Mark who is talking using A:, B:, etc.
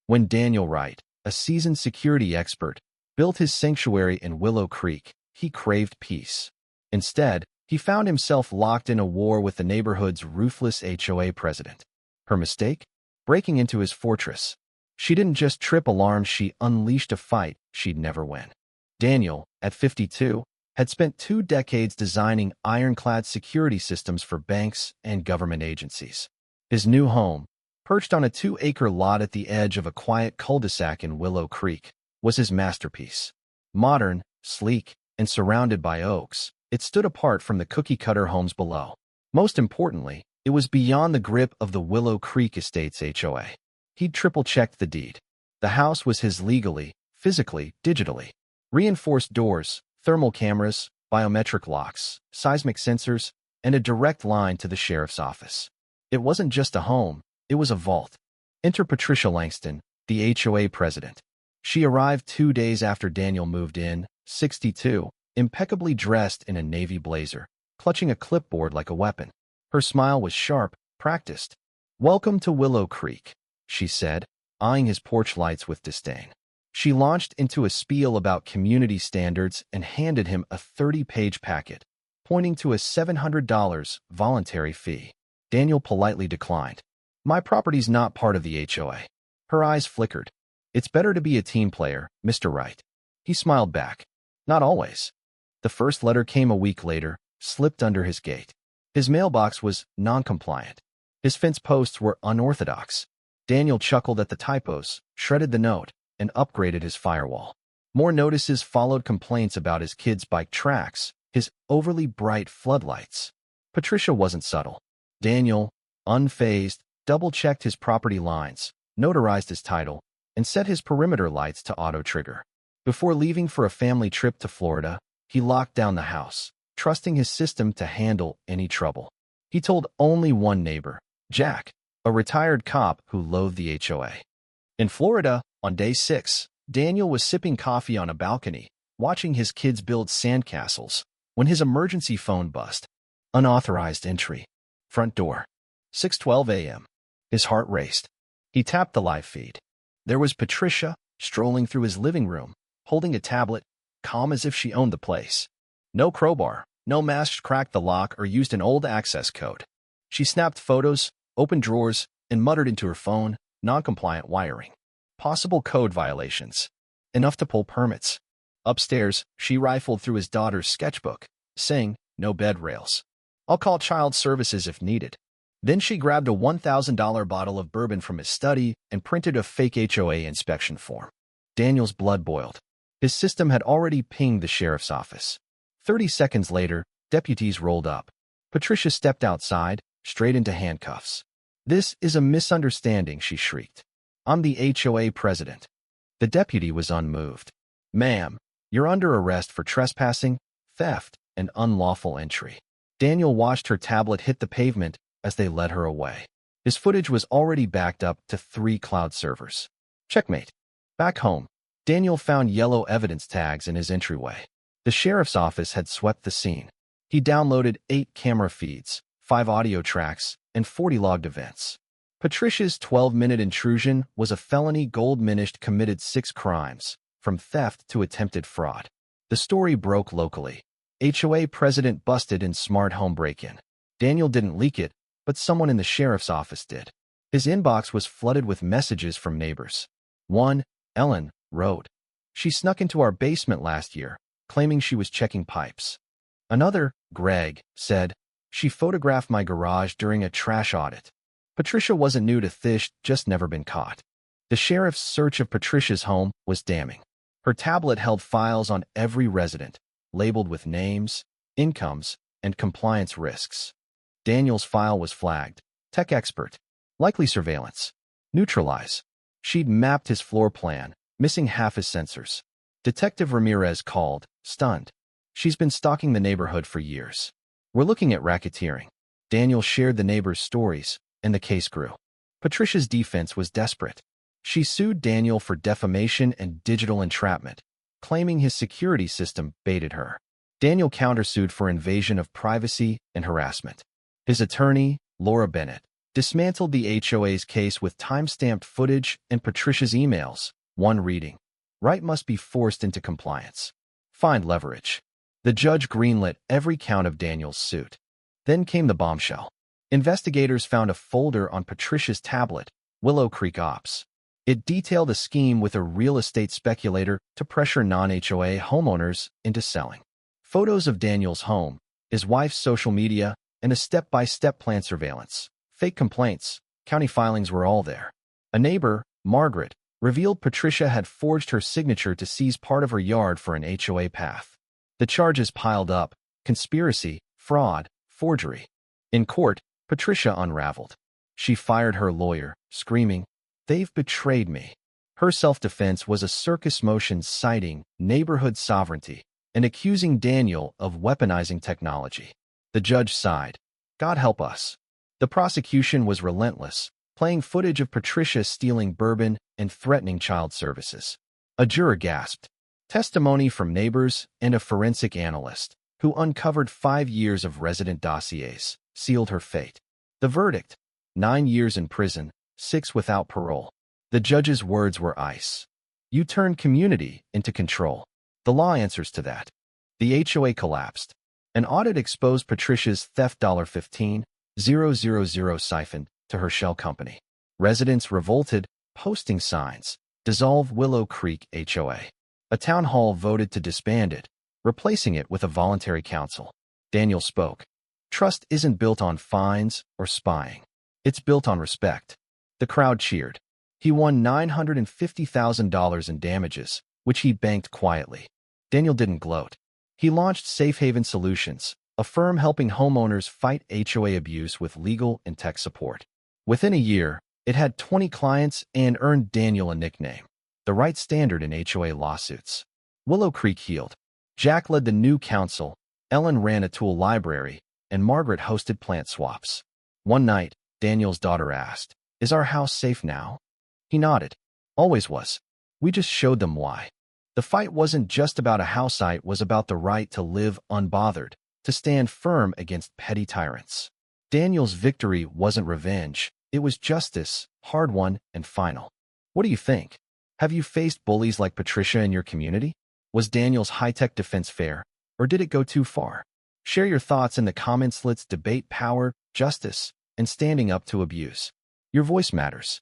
A: When Daniel Wright, a seasoned security expert, built his sanctuary in Willow Creek, he craved peace. Instead, he found himself locked in a war with the neighborhood's ruthless HOA president. Her mistake? Breaking into his fortress. She didn't just trip alarms, she unleashed a fight she'd never win. Daniel, at 52, had spent 2 decades designing ironclad security systems for banks and government agencies. His new home, perched on a 2-acre lot at the edge of a quiet cul-de-sac in Willow Creek, was his masterpiece. Modern, sleek, and surrounded by oaks, it stood apart from the cookie-cutter homes below. Most importantly, it was beyond the grip of the Willow Creek Estates HOA. He'd triple-checked the deed. The house was his legally, physically, digitally. Reinforced doors, thermal cameras, biometric locks, seismic sensors, and a direct line to the sheriff's office. It wasn't just a home, it was a vault. Enter Patricia Langston, the HOA president. She arrived 2 days after Daniel moved in, 62, impeccably dressed in a navy blazer, clutching a clipboard like a weapon. Her smile was sharp, practiced. "Welcome to Willow Creek," she said, eyeing his porch lights with disdain. She launched into a spiel about community standards and handed him a 30-page packet, pointing to a $700 voluntary fee. Daniel politely declined. "My property's not part of the HOA." Her eyes flickered. "It's better to be a team player, Mr. Wright." He smiled back. "Not always." The first letter came a week later, slipped under his gate. His mailbox was non-compliant. His fence posts were unorthodox. Daniel chuckled at the typos, shredded the note, and upgraded his firewall. More notices followed, complaints about his kids' bike tracks, his overly bright floodlights. Patricia wasn't subtle. Daniel, unfazed, double-checked his property lines, notarized his title, and set his perimeter lights to auto-trigger. Before leaving for a family trip to Florida, he locked down the house, trusting his system to handle any trouble. He told only one neighbor, Jack, a retired cop who loathed the HOA. In Florida, on day 6, Daniel was sipping coffee on a balcony, watching his kids build sandcastles, when his emergency phone buzzed. Unauthorized entry. Front door. 6:12 a.m. His heart raced. He tapped the live feed. There was Patricia, strolling through his living room, holding a tablet, calm as if she owned the place. No crowbar, no mask cracked the lock or used an old access code. She snapped photos, opened drawers, and muttered into her phone, non-compliant wiring. Possible code violations. Enough to pull permits. Upstairs, she rifled through his daughter's sketchbook, saying, "No bed rails. I'll call child services if needed." Then she grabbed a $1,000 bottle of bourbon from his study and printed a fake HOA inspection form. Daniel's blood boiled. His system had already pinged the sheriff's office. 30 seconds later, deputies rolled up. Patricia stepped outside, straight into handcuffs. "This is a misunderstanding," she shrieked. "I'm the HOA president." The deputy was unmoved. "Ma'am, you're under arrest for trespassing, theft, and unlawful entry." Daniel watched her tablet hit the pavement as they led her away. His footage was already backed up to 3 cloud servers. Checkmate. Back home, Daniel found yellow evidence tags in his entryway. The sheriff's office had swept the scene. He downloaded 8 camera feeds, 5 audio tracks, and 40 logged events. Patricia's 12-minute intrusion was a felony. Goldminished committed 6 crimes, from theft to attempted fraud. The story broke locally. HOA president busted in smart home break-in. Daniel didn't leak it, but someone in the sheriff's office did. His inbox was flooded with messages from neighbors. One, Ellen, wrote, "She snuck into our basement last year, claiming she was checking pipes." Another, Greg, said, "She photographed my garage during a trash audit." Patricia wasn't new to thish, just never been caught. The sheriff's search of Patricia's home was damning. Her tablet held files on every resident, labeled with names, incomes, and compliance risks. Daniel's file was flagged. Tech expert. Likely surveillance. Neutralize. She'd mapped his floor plan, missing half his sensors. Detective Ramirez called, stunned. "She's been stalking the neighborhood for years. We're looking at racketeering." Daniel shared the neighbors' stories, and the case grew. Patricia's defense was desperate. She sued Daniel for defamation and digital entrapment, claiming his security system baited her. Daniel countersued for invasion of privacy and harassment. His attorney, Laura Bennett, dismantled the HOA's case with time-stamped footage and Patricia's emails. One reading. Right must be forced into compliance. Find leverage. The judge greenlit every count of Daniel's suit. Then came the bombshell. Investigators found a folder on Patricia's tablet, Willow Creek Ops. It detailed a scheme with a real estate speculator to pressure non-HOA homeowners into selling. Photos of Daniel's home, his wife's social media, and a step-by-step plan surveillance. Fake complaints, county filings were all there. A neighbor, Margaret, revealed Patricia had forged her signature to seize part of her yard for an HOA path. The charges piled up: conspiracy, fraud, forgery. In court, Patricia unraveled. She fired her lawyer, screaming, "They've betrayed me." Her self-defense was a circus motion citing neighborhood sovereignty and accusing Daniel of weaponizing technology. The judge sighed. God help us. The prosecution was relentless, playing footage of Patricia stealing bourbon and threatening child services. A juror gasped. Testimony from neighbors and a forensic analyst, who uncovered 5 years of resident dossiers, sealed her fate. The verdict: 9 years in prison, 6 without parole. The judge's words were ice. You turned community into control. The law answers to that. The HOA collapsed. An audit exposed Patricia's theft $15,000 siphoned to her shell company. Residents revolted, posting signs, "Dissolve Willow Creek HOA." A town hall voted to disband it, replacing it with a voluntary council. Daniel spoke. Trust isn't built on fines or spying. It's built on respect. The crowd cheered. He won $950,000 in damages, which he banked quietly. Daniel didn't gloat. He launched Safe Haven Solutions, a firm helping homeowners fight HOA abuse with legal and tech support. Within a year, it had 20 clients and earned Daniel a nickname: the right standard in HOA lawsuits. Willow Creek healed. Jack led the new council, Ellen ran a tool library, and Margaret hosted plant swaps. One night, Daniel's daughter asked, "Is our house safe now?" He nodded. "Always was. We just showed them why." The fight wasn't just about a house, it was about the right to live unbothered, to stand firm against petty tyrants. Daniel's victory wasn't revenge, it was justice, hard-won and final. What do you think? Have you faced bullies like Patricia in your community? Was Daniel's high-tech defense fair, or did it go too far? Share your thoughts in the comments. Let's debate power, justice, and standing up to abuse. Your voice matters.